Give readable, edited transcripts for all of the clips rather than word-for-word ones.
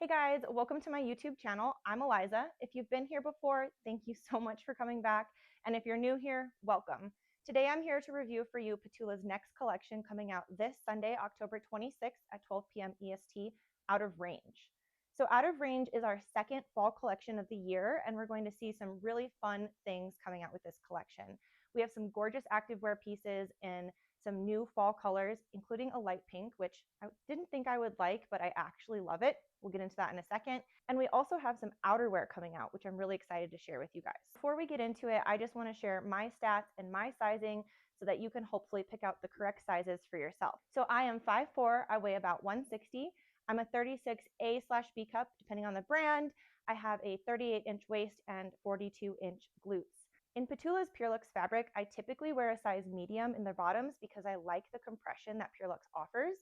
Hey guys, welcome to my YouTube channel. I'm Eliza. If you've been here before, thank you so much for coming back. And if you're new here, welcome. Today I'm here to review for you Petula's next collection coming out this Sunday, October 26th at 12 p.m. EST, Out of Range. So Out of Range is our second fall collection of the year, and we're going to see some really fun things coming out with this collection. We have some gorgeous activewear pieces in some new fall colors, including a light pink, which I didn't think I would like, but I actually love it. We'll get into that in a second. And we also have some outerwear coming out, which I'm really excited to share with you guys. Before we get into it, I just want to share my stats and my sizing so that you can hopefully pick out the correct sizes for yourself. So I am 5'4", I weigh about 160. I'm a 36A/B cup, depending on the brand. I have a 38-inch waist and 42-inch glutes. In Petula's PURELUXE Fabric, I typically wear a size medium in the bottoms because I like the compression that PURELUXE offers.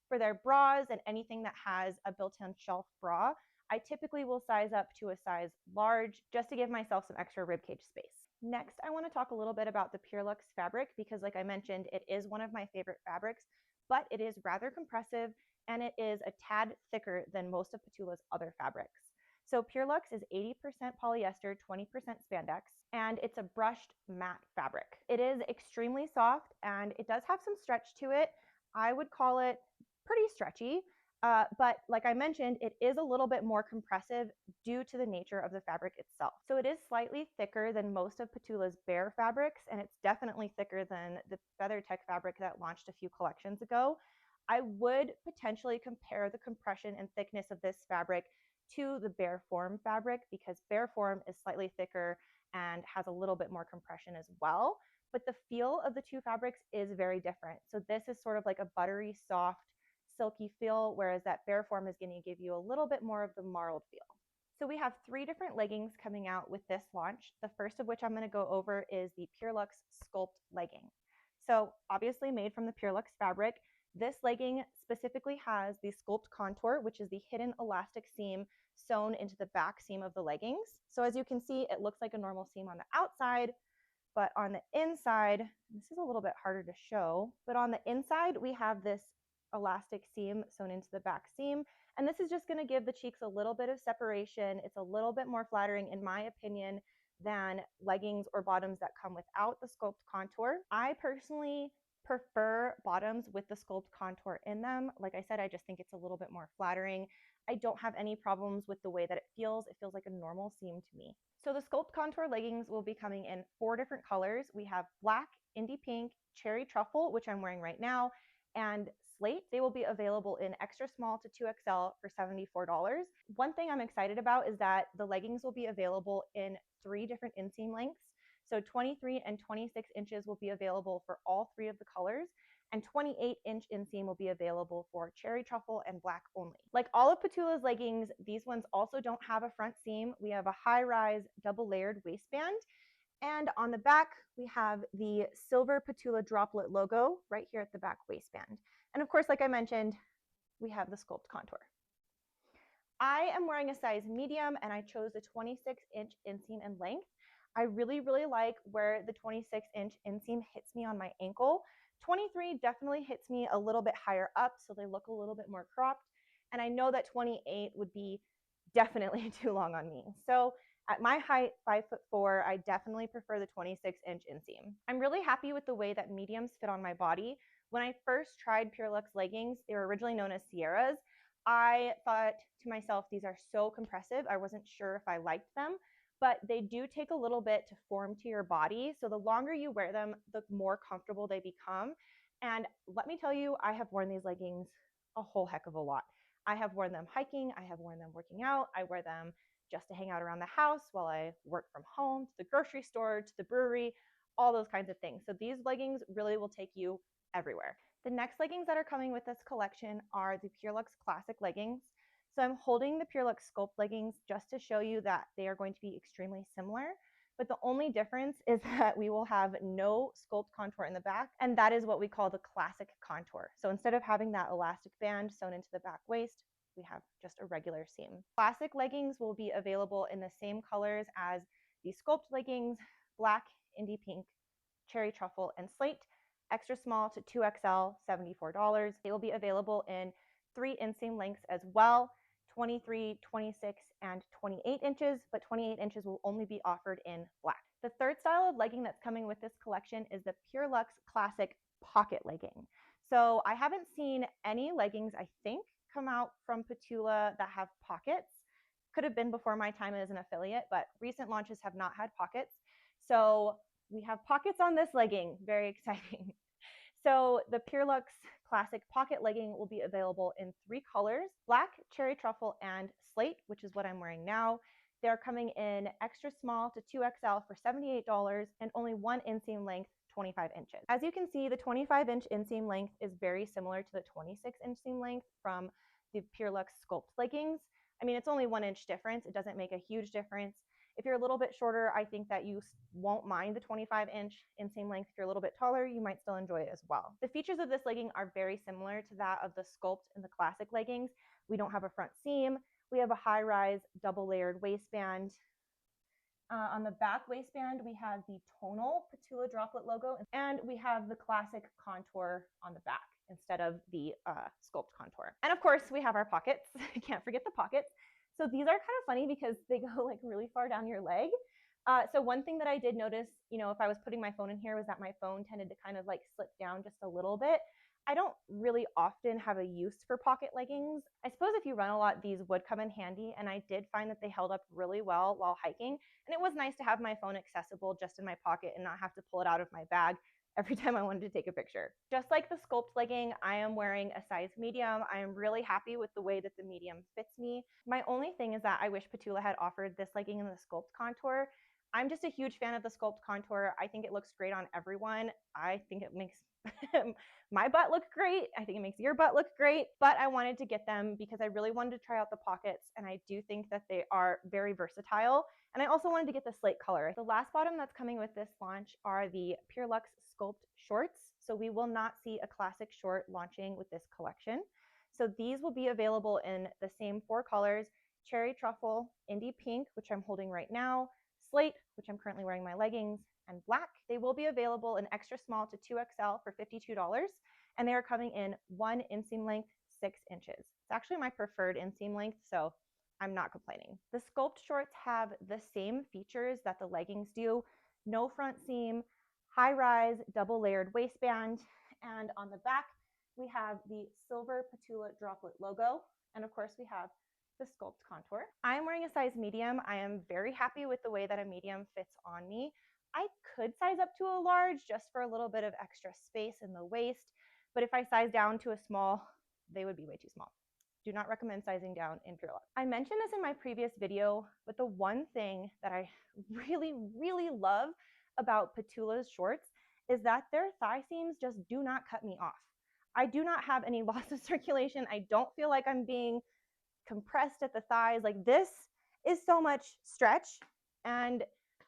For their bras and anything that has a built-in shelf bra, I typically will size up to a size large just to give myself some extra ribcage space. Next, I want to talk a little bit about the PURELUXE fabric because, like I mentioned, it is one of my favorite fabrics, but it is rather compressive and it is a tad thicker than most of Petula's other fabrics. So PURELUXE is 80% polyester, 20% spandex, and it's a brushed matte fabric. It is extremely soft and it does have some stretch to it. I would call it pretty stretchy, but like I mentioned, it is a little bit more compressive due to the nature of the fabric itself. So it is slightly thicker than most of Petula's bare fabrics, and it's definitely thicker than the FeatherTech fabric that launched a few collections ago. I would potentially compare the compression and thickness of this fabric to the bare form fabric because bare form is slightly thicker and has a little bit more compression as well. But the feel of the two fabrics is very different. So this is sort of like a buttery, soft, silky feel, whereas that bare form is going to give you a little bit more of the marled feel. So we have 3 different leggings coming out with this launch. The first of which I'm going to go over is the PURELUXE Sculpt legging. So obviously made from the PURELUXE fabric, this legging specifically has the Sculpt contour, which is the hidden elastic seam sewn into the back seam of the leggings. So as you can see, it looks like a normal seam on the outside, but on the inside, this is a little bit harder to show, but on the inside, we have this elastic seam sewn into the back seam. And this is just going to give the cheeks a little bit of separation. It's a little bit more flattering, in my opinion, than leggings or bottoms that come without the Sculpt contour. I personally prefer bottoms with the Sculpt contour in them. Like I said, I just think it's a little bit more flattering. I don't have any problems with the way that it feels. It feels like a normal seam to me. So the Sculpt contour leggings will be coming in 4 different colors. We have black, indie pink, cherry truffle, which I'm wearing right now, and slate. They will be available in extra small to 2XL for $74. One thing I'm excited about is that the leggings will be available in 3 different inseam lengths. So 23 and 26 inches will be available for all 3 of the colors, and 28-inch inseam will be available for cherry truffle and black only. Like all of Petula's leggings, these ones also don't have a front seam. We have a high-rise double-layered waistband, and on the back, we have the silver Petula droplet logo right here at the back waistband. And of course, like I mentioned, we have the Sculpt contour. I am wearing a size medium, and I chose the 26-inch inseam in length. I really like where the 26-inch inseam hits me on my ankle. 23 definitely hits me a little bit higher up, so they look a little bit more cropped. And I know that 28 would be definitely too long on me. So at my height, 5'4", I definitely prefer the 26-inch inseam. I'm really happy with the way that mediums fit on my body. When I first tried PURELUXE leggings, they were originally known as Sierras. I thought to myself, these are so compressive. I wasn't sure if I liked them, but they do take a little bit to form to your body. So the longer you wear them, the more comfortable they become. And let me tell you, I have worn these leggings a whole heck of a lot. I have worn them hiking. I have worn them working out. I wear them just to hang out around the house while I work from home, to the grocery store, to the brewery, all those kinds of things. So these leggings really will take you everywhere. The next leggings that are coming with this collection are the PURELUXE Classic leggings. So I'm holding the PURELUXE Sculpt leggings just to show you that they are going to be extremely similar. But the only difference is that we will have no Sculpt contour in the back, and that is what we call the Classic contour. So instead of having that elastic band sewn into the back waist, we have just a regular seam. Classic leggings will be available in the same colors as the Sculpt leggings: black, indie pink, cherry truffle, and slate. Extra small to 2XL, $74. They will be available in 3 inseam lengths as well. 23, 26, and 28 inches, but 28 inches will only be offered in black. The third style of legging that's coming with this collection is the PURELUXE Classic Pocket Legging. So I haven't seen any leggings, I think, come out from Petula that have pockets. Could have been before my time as an affiliate, but recent launches have not had pockets. So we have pockets on this legging, very exciting. So the PURELUXE Classic Pocket Legging will be available in 3 colors, black, cherry truffle, and slate, which is what I'm wearing now. They're coming in extra small to 2XL for $78 and only 1 inseam length, 25 inches. As you can see, the 25-inch inseam length is very similar to the 26 inseam length from the PURELUXE Sculpt leggings. I mean, it's only 1 inch difference. It doesn't make a huge difference. If you're a little bit shorter, I think that you won't mind the 25-inch inseam length. If you're a little bit taller, you might still enjoy it as well. The features of this legging are very similar to that of the Sculpt and the classic leggings. We don't have a front seam. We have a high-rise double-layered waistband. On the back waistband, we have the tonal Petula droplet logo, and we have the classic contour on the back instead of the Sculpt contour. And of course, we have our pockets. Can't forget the pockets. So these are kind of funny because they go like really far down your leg. So one thing that I did notice, if I was putting my phone in here, was that my phone tended to kind of like slip down just a little bit. I don't really often have a use for pocket leggings. I suppose if you run a lot, these would come in handy, and I did find that they held up really well while hiking. And it was nice to have my phone accessible just in my pocket and not have to pull it out of my bag every time I wanted to take a picture. Just like the Sculpt legging, I am wearing a size medium. I am really happy with the way that the medium fits me. My only thing is that I wish Petula had offered this legging in the Sculpt contour. I'm just a huge fan of the Sculpt contour. I think it looks great on everyone. I think it makes my butt look great. I think it makes your butt look great, but I wanted to get them because I really wanted to try out the pockets, and I do think that they are very versatile. And I also wanted to get the slate color. The last bottom that's coming with this launch are the PURELUXE Sculpt shorts. So we will not see a classic short launching with this collection. So these will be available in the same 4 colors: cherry truffle, indie pink, which I'm holding right now, slate, which I'm currently wearing my leggings, and black. They will be available in extra small to 2XL for $52, and they are coming in 1 inseam length, 6 inches. It's actually my preferred inseam length, so I'm not complaining. The Sculpt shorts have the same features that the leggings do: no front seam, high-rise double-layered waistband, and on the back we have the silver Petula droplet logo, and of course we have the Sculpt contour. I am wearing a size medium. I am very happy with the way that a medium fits on me. I could size up to a large just for a little bit of extra space in the waist, but if I size down to a small, they would be way too small. Do not recommend sizing down in PURELUXE. I mentioned this in my previous video, but the one thing that I really, really love about Petula's shorts is that their thigh seams just do not cut me off. I do not have any loss of circulation. I don't feel like I'm being compressed at the thighs. Like, this is so much stretch and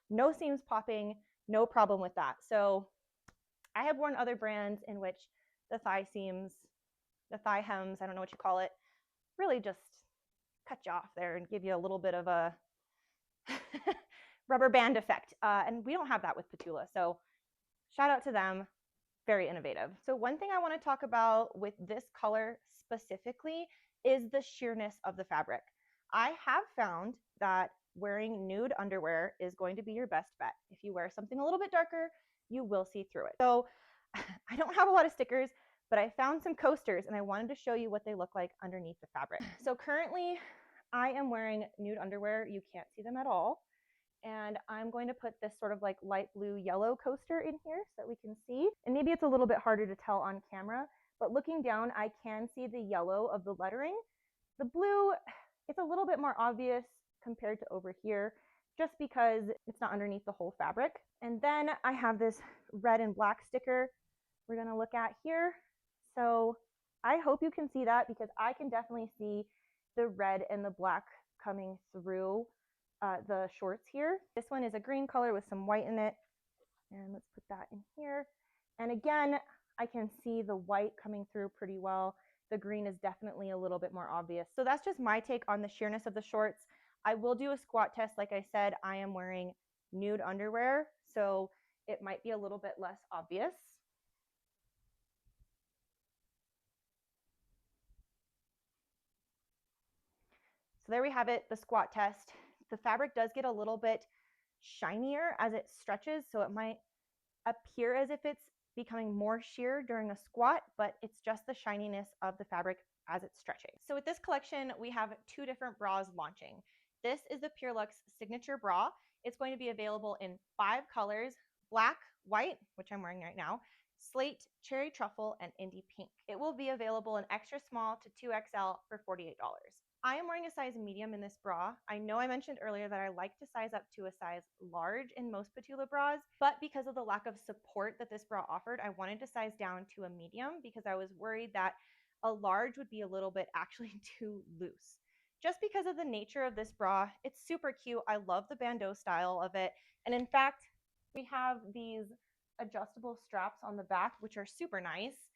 no seams popping, no problem with that. So I have worn other brands in which the thigh seams, the thigh hems, I don't know what you call it, really just cut you off there and give you a little bit of a rubber band effect. And we don't have that with Petula. So shout out to them. Very innovative. So one thing I want to talk about with this color specifically is the sheerness of the fabric. I have found that wearing nude underwear is going to be your best bet. If you wear something a little bit darker, you will see through it. So I don't have a lot of stickers, but I found some coasters and I wanted to show you what they look like underneath the fabric. So currently I am wearing nude underwear. You can't see them at all. And I'm going to put this sort of like light blue yellow coaster in here so that we can see. And maybe it's a little bit harder to tell on camera, but looking down, I can see the yellow of the lettering. The blue, it's a little bit more obvious compared to over here, just because it's not underneath the whole fabric. And then I have this red and black sticker we're gonna look at here. So I hope you can see that, because I can definitely see the red and the black coming through the shorts here. This one is a green color with some white in it. And let's put that in here. And again, I can see the white coming through pretty well. The green is definitely a little bit more obvious. So that's just my take on the sheerness of the shorts. I will do a squat test. Like I said, I am wearing nude underwear, so it might be a little bit less obvious. So there we have it, the squat test. The fabric does get a little bit shinier as it stretches, so it might appear as if it's becoming more sheer during a squat, but it's just the shininess of the fabric as it's stretching. So with this collection, we have two different bras launching. This is the PURELUXE Signature Bra. It's going to be available in 5 colors: black, white, which I'm wearing right now, slate, cherry truffle, and indie pink. It will be available in extra small to 2XL for $48. I am wearing a size medium in this bra. I know I mentioned earlier that I like to size up to a size large in most PUTULA bras, but because of the lack of support that this bra offered, I wanted to size down to a medium because I was worried that a large would be a little bit actually too loose. Just because of the nature of this bra, it's super cute. I love the bandeau style of it. And in fact, we have these adjustable straps on the back, which are super nice.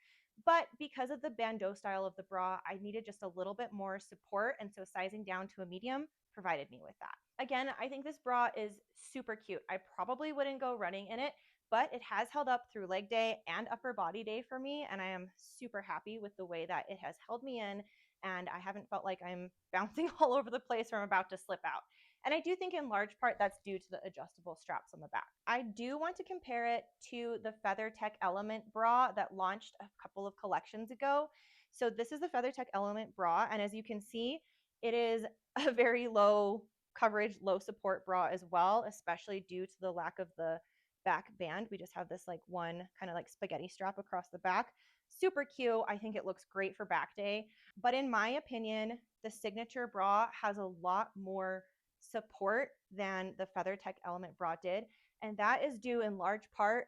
But because of the bandeau style of the bra, I needed just a little bit more support, and so sizing down to a medium provided me with that. Again, I think this bra is super cute. I probably wouldn't go running in it, but it has held up through leg day and upper body day for me, and I am super happy with the way that it has held me in, and I haven't felt like I'm bouncing all over the place or I'm about to slip out. And I do think in large part that's due to the adjustable straps on the back. I do want to compare it to the FeatherTech Element bra that launched a couple of collections ago. So this is the FeatherTech Element bra, and as you can see, it is a very low coverage, low support bra as well, especially due to the lack of the back band. We just have this like one kind of like spaghetti strap across the back. Super cute. I think it looks great for back day. But in my opinion, the Signature Bra has a lot more support than the FeatherTech Element bra did. And that is due in large part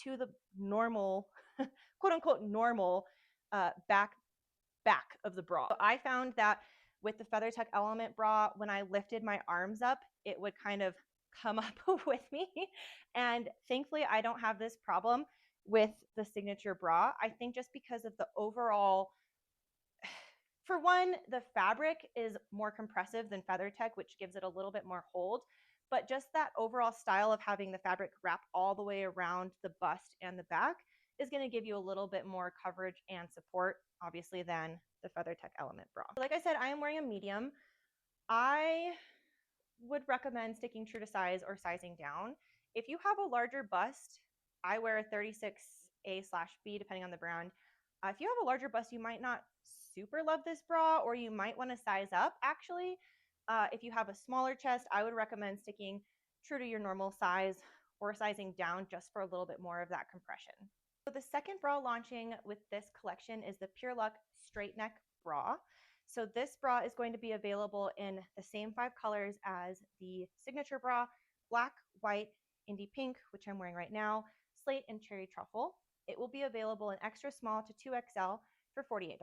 to the normal, quote unquote, normal back of the bra. So I found that with the FeatherTech Element bra, when I lifted my arms up, it would kind of come up with me. And thankfully, I don't have this problem with the Signature Bra. I think just because of the overall, for one, the fabric is more compressive than FeatherTech, which gives it a little bit more hold. But just that overall style of having the fabric wrap all the way around the bust and the back is going to give you a little bit more coverage and support, obviously, than the FeatherTech Element bra. Like I said, I am wearing a medium. I would recommend sticking true to size or sizing down. If you have a larger bust, I wear a 36A/B depending on the brand. If you have a larger bust, you might not super love this bra, or you might want to size up actually. If you have a smaller chest, I would recommend sticking true to your normal size or sizing down just for a little bit more of that compression. So the second bra launching with this collection is the PURELUXE Straight Neck Bra. So this bra is going to be available in the same 5 colors as the Signature Bra: black, white, indie pink, which I'm wearing right now, slate, and cherry truffle. It will be available in extra small to 2XL for $48.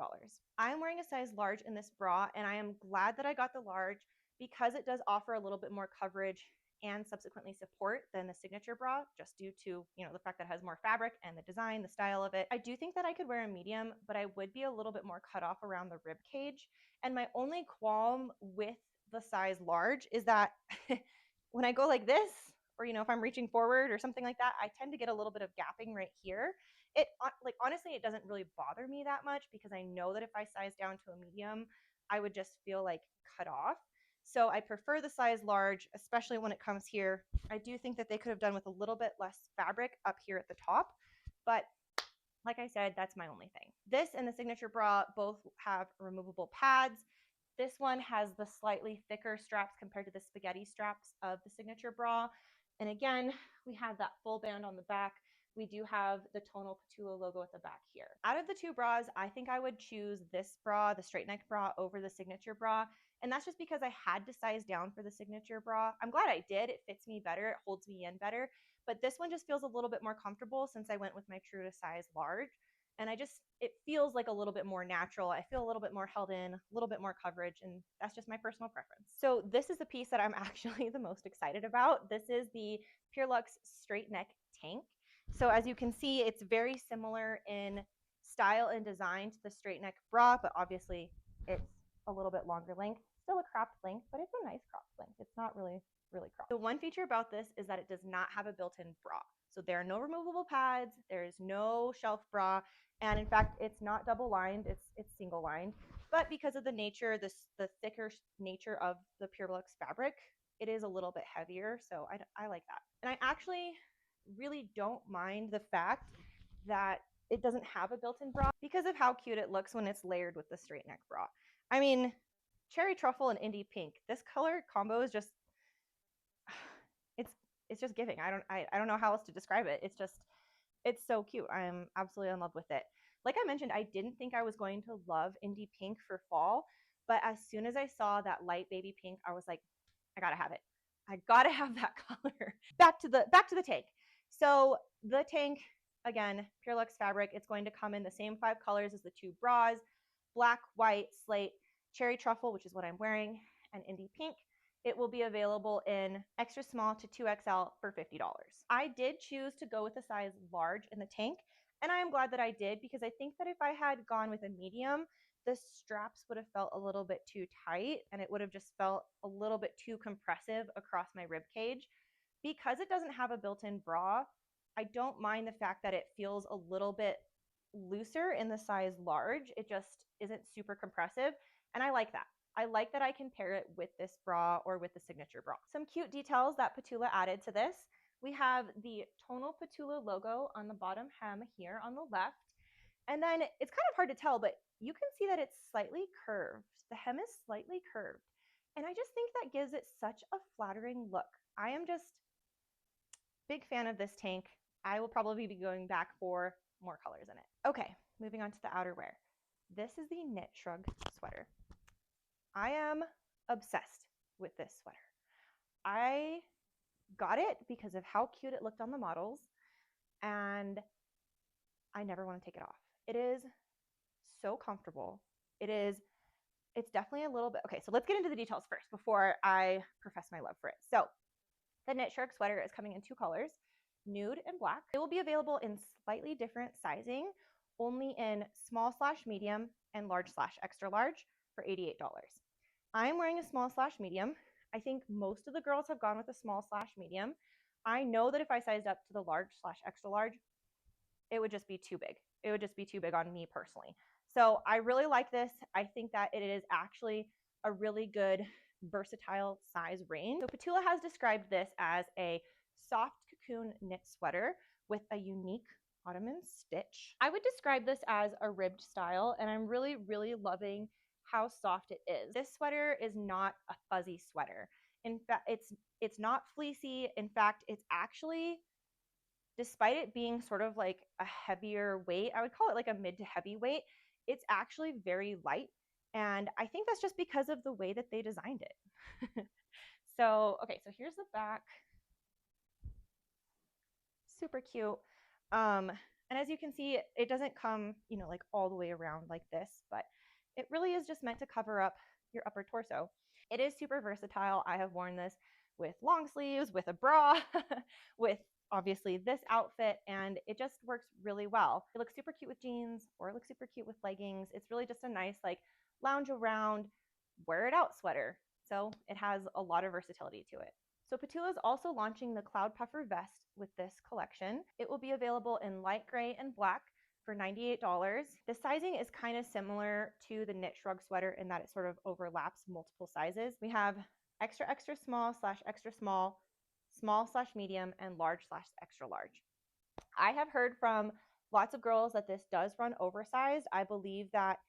I'm wearing a size large in this bra, and I am glad that I got the large because it does offer a little bit more coverage and subsequently support than the Signature Bra, just due to, the fact that it has more fabric and the design, the style of it. I do think that I could wear a medium, but I would be a little bit more cut off around the rib cage. And my only qualm with the size large is that when I go like this, or if I'm reaching forward or something like that, I tend to get a little bit of gapping right here. It honestly, it doesn't really bother me that much because I know that if I size down to a medium, I would just feel like cut off. So I prefer the size large, especially when it comes here. I do think that they could have done with a little bit less fabric up here at the top, but like I said, that's my only thing. This and the Signature Bra both have removable pads. This one has the slightly thicker straps compared to the spaghetti straps of the Signature Bra. And again, we have that full band on the back. We do have the tonal PUTULA logo at the back here. Out of the two bras, I think I would choose this bra, the straight neck bra, over the Signature Bra. And that's just because I had to size down for the Signature Bra. I'm glad I did. It fits me better. It holds me in better. But this one just feels a little bit more comfortable since I went with my true to size large. And it feels like a little bit more natural. I feel a little bit more held in, a little bit more coverage, and that's just my personal preference. So this is the piece that I'm actually the most excited about. This is the PURELUXE Straight Neck Tank. So as you can see, it's very similar in style and design to the straight neck bra, but obviously it's a little bit longer length. Still a cropped length, but it's a nice cropped length. It's not really cropped. The one feature about this is that it does not have a built-in bra. So there are no removable pads, there is no shelf bra, and in fact, it's not double lined, it's single lined. but because of the nature, the thicker nature of the PURELUXE fabric, it is a little bit heavier, so I like that. And I actually really don't mind the fact that it doesn't have a built-in bra because of how cute it looks when it's layered with the straight neck bra. I mean, cherry truffle and indie pink, this color combo is just it's just giving. I don't know how else to describe it. It's so cute. I'm absolutely in love with it. Like I mentioned, I didn't think I was going to love indie pink for fall, but as soon as I saw that light baby pink, I was like, I gotta have it. I gotta have that color. Back to the tank. So the tank, again, PURELUXE fabric. It's going to come in the same 5 colors as the 2 bras: black, white, slate, cherry truffle, which is what I'm wearing, and indie pink. It will be available in extra small to 2XL for $50. I did choose to go with a size large in the tank, and I am glad that I did, because I think that if I had gone with a medium, the straps would have felt a little bit too tight and it would have just felt a little bit too compressive across my rib cage. Because it doesn't have a built-in bra, I don't mind the fact that it feels a little bit looser in the size large. It just isn't super compressive, and I like that. I like that I can pair it with this bra or with the signature bra. Some cute details that Petula added to this. We have the tonal Petula logo on the bottom hem here on the left. And then it's kind of hard to tell, but you can see that it's slightly curved. The hem is slightly curved. And I just think that gives it such a flattering look. I am just big fan of this tank. I will probably be going back for more colors in it. Okay, moving on to the outerwear. This is the knit Shrug sweater. I am obsessed with this sweater. I got it because of how cute it looked on the models, and I never want to take it off. It is so comfortable. It's definitely a little bit, okay, so let's get into the details first before I profess my love for it. So the knit Shrug sweater is coming in 2 colors, nude and black. It will be available in slightly different sizing, only in small/medium and large/extra large for $88. I'm wearing a small/medium. I think most of the girls have gone with a small/medium. I know that if I sized up to the large/extra large, it would just be too big. It would just be too big on me personally. So I really like this. I think that it is actually a really good versatile size range. So Petula has described this as a soft cocoon knit sweater with a unique ottoman stitch. I would describe this as a ribbed style, and I'm really, really loving how soft it is. This sweater is not a fuzzy sweater. In fact, it's not fleecy. In fact, it's actually, despite it being sort of like a heavier weight, I would call it like a mid to heavy weight, it's actually very light. And I think that's just because of the way that they designed it. So, okay, so here's the back. Super cute. And as you can see, it doesn't come, like all the way around like this, but it really is just meant to cover up your upper torso. It is super versatile. I have worn this with long sleeves, with a bra, with obviously this outfit, and it just works really well. It looks super cute with jeans, or it looks super cute with leggings. It's really just a nice like lounge around, wear it out sweater. So it has a lot of versatility to it. So Petula is also launching the Cloud Puffer vest with this collection. It will be available in light gray and black for $98. The sizing is kind of similar to the knit Shrug sweater in that it sort of overlaps multiple sizes. We have extra, extra small/extra small, small/medium, and large/extra large. I have heard from lots of girls that this does run oversized. I believe that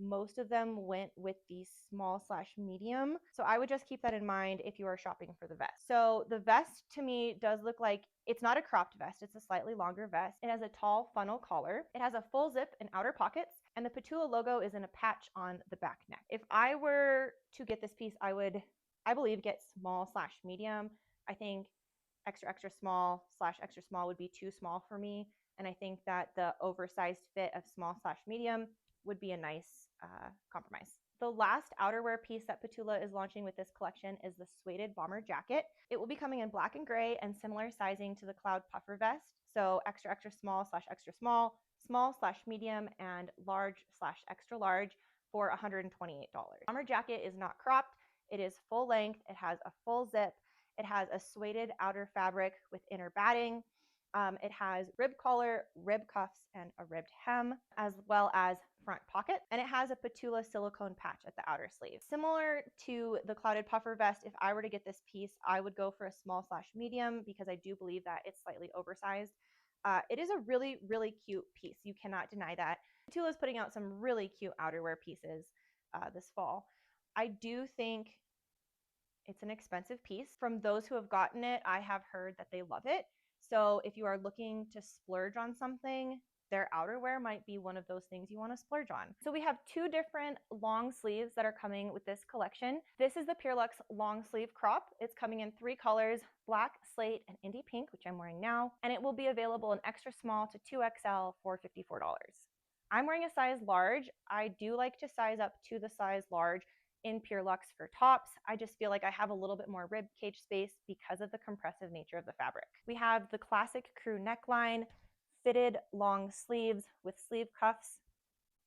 most of them went with the small/medium. So I would just keep that in mind if you are shopping for the vest. So the vest to me does look like, it's not a cropped vest, it's a slightly longer vest. It has a tall funnel collar. It has a full zip and outer pockets, and the Petula logo is in a patch on the back neck. If I were to get this piece, I would, I believe, get small/medium. I think extra, extra small/extra small would be too small for me. And I think that the oversized fit of small/medium would be a nice compromise. The last outerwear piece that Petula is launching with this collection is the Sueded bomber jacket. It will be coming in black and gray and similar sizing to the Cloud Puffer vest. So extra, extra small/extra small, small/medium, and large/extra large for $128. Bomber jacket is not cropped. It is full length. It has a full zip. It has a sueded outer fabric with inner batting. It has rib collar, rib cuffs, and a ribbed hem, as well as front pocket, and it has a Petula silicone patch at the outer sleeve. Similar to the clouded puffer vest, if I were to get this piece, I would go for a small/medium because I do believe that it's slightly oversized. It is a really, really cute piece. You cannot deny that. Petula is putting out some really cute outerwear pieces this fall. I do think it's an expensive piece. From those who have gotten it, I have heard that they love it. So if you are looking to splurge on something, their outerwear might be one of those things you want to splurge on. So we have two different long sleeves that are coming with this collection. This is the PURELUXE long sleeve crop. It's coming in 3 colors, black, slate, and indie pink, which I'm wearing now. And it will be available in extra small to 2XL for $54. I'm wearing a size large. I do like to size up to the size large in PURELUXE for tops. I just feel like I have a little bit more rib cage space because of the compressive nature of the fabric. We have the classic crew neckline, fitted long sleeves with sleeve cuffs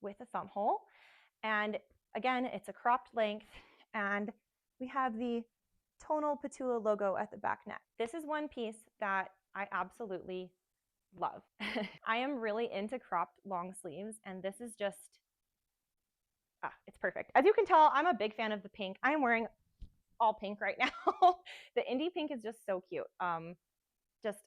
with a thumb hole. And again, it's a cropped length, and we have the tonal Petula logo at the back neck. This is one piece that I absolutely love. I am really into cropped long sleeves, and this is just it's perfect. As you can tell, I'm a big fan of the pink. I am wearing all pink right now. The indie pink is just so cute.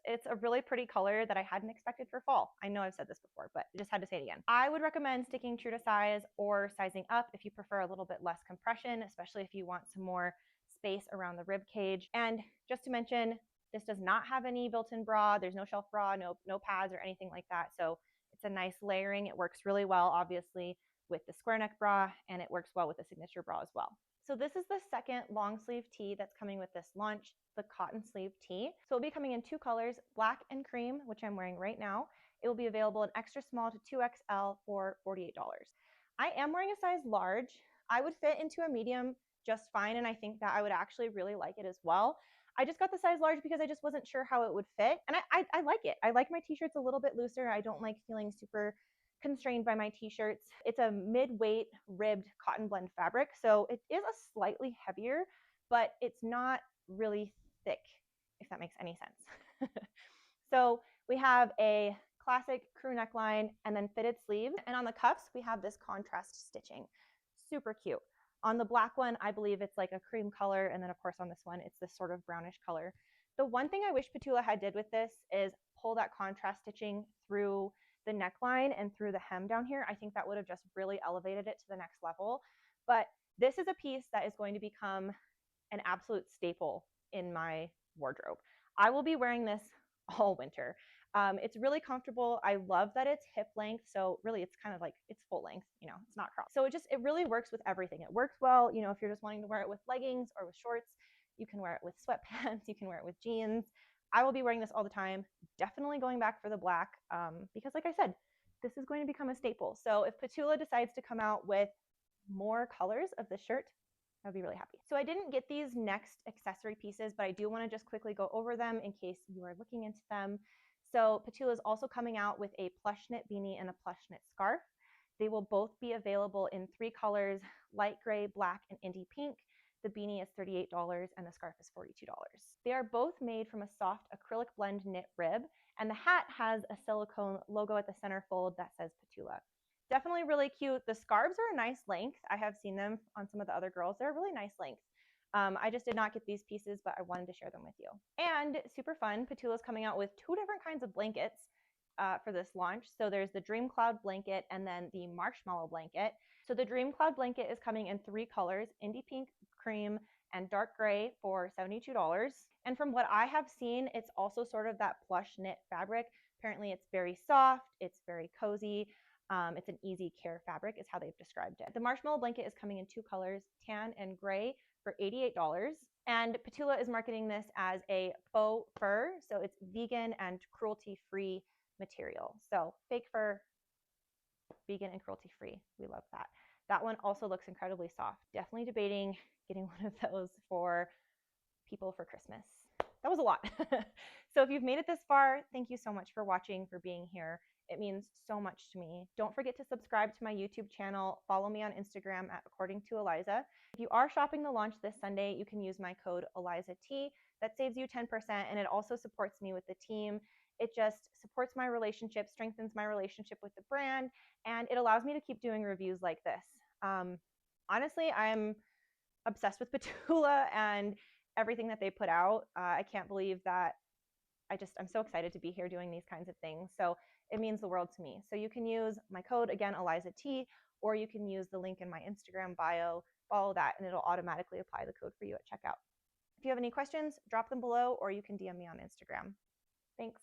It's a really pretty color that I hadn't expected for fall. I know I've said this before, but I just had to say it again. I would recommend sticking true to size or sizing up if you prefer a little bit less compression, especially if you want some more space around the rib cage. And just to mention, this does not have any built-in bra. There's no shelf bra, no pads or anything like that. So it's a nice layering. It works really well, obviously, with the square neck bra, and it works well with the signature bra as well. So this is the second long sleeve tee that's coming with this launch, the cotton sleeve tee. So it'll be coming in 2 colors, black and cream, which I'm wearing right now. It will be available in extra small to 2XL for $48. I am wearing a size large. I would fit into a medium just fine, and I think that I would actually really like it as well. I just got the size large because I just wasn't sure how it would fit, and I like it. I like my t-shirts a little bit looser. I don't like feeling super constrained by my t-shirts. It's a mid-weight ribbed cotton blend fabric, so it is a slightly heavier, but it's not really thick, if that makes any sense. So we have a classic crew neckline and then fitted sleeves, and on the cuffs we have this contrast stitching. Super cute. On the black one, I believe it's like a cream color, and then of course on this one it's this sort of brownish color. The one thing I wish Petula had did with this is pull that contrast stitching through the neckline and through the hem down here. I think that would have just really elevated it to the next level. But this is a piece that is going to become an absolute staple in my wardrobe. I will be wearing this all winter. It's really comfortable. I love that it's hip length, so really it's kind of like it's full length, it's not cropped. So it really works with everything. It works well, if you're just wanting to wear it with leggings or with shorts. You can wear it with sweatpants, you can wear it with jeans. I will be wearing this all the time, definitely going back for the black, because like I said, this is going to become a staple. So if Petula decides to come out with more colors of this shirt, I'll be really happy. So I didn't get these next accessory pieces, but I do want to just quickly go over them in case you are looking into them. So Petula is also coming out with a plush knit beanie and a plush knit scarf. They will both be available in 3 colors, light gray, black, and indie pink. The beanie is $38 and the scarf is $42. They are both made from a soft acrylic blend knit rib, and the hat has a silicone logo at the center fold that says Petula. Definitely really cute. The scarves are a nice length. I have seen them on some of the other girls. They're a really nice length. I just did not get these pieces, but I wanted to share them with you. And super fun, Petula is coming out with 2 different kinds of blankets for this launch. So there's the Dream Cloud blanket and then the Marshmallow blanket. So the Dream Cloud blanket is coming in 3 colors, indie pink, cream, and dark gray for $72. And from what I have seen, it's also sort of that plush knit fabric. Apparently it's very soft, it's very cozy. It's an easy care fabric is how they've described it. The Marshmallow blanket is coming in 2 colors, tan and gray, for $88. And Petula is marketing this as a faux fur, so it's vegan and cruelty-free material. So fake fur, vegan and cruelty-free. We love that. That one also looks incredibly soft. Definitely debating getting one of those for people for Christmas. That was a lot. So if you've made it this far, thank you so much for watching, for being here. It means so much to me. Don't forget to subscribe to my YouTube channel. Follow me on Instagram at According to Eliza. If you are shopping the launch this Sunday, you can use my code ELIZAT. That saves you 10%, and it also supports me with the team It just supports my relationship, strengthens my relationship with the brand, and it allows me to keep doing reviews like this. Honestly, I'm obsessed with Petula and everything that they put out. I can't believe that I'm so excited to be here doing these kinds of things. So it means the world to me. So you can use my code, again, ELIZAT, or you can use the link in my Instagram bio, follow that, and it'll automatically apply the code for you at checkout. If you have any questions, drop them below, or you can DM me on Instagram. Thanks.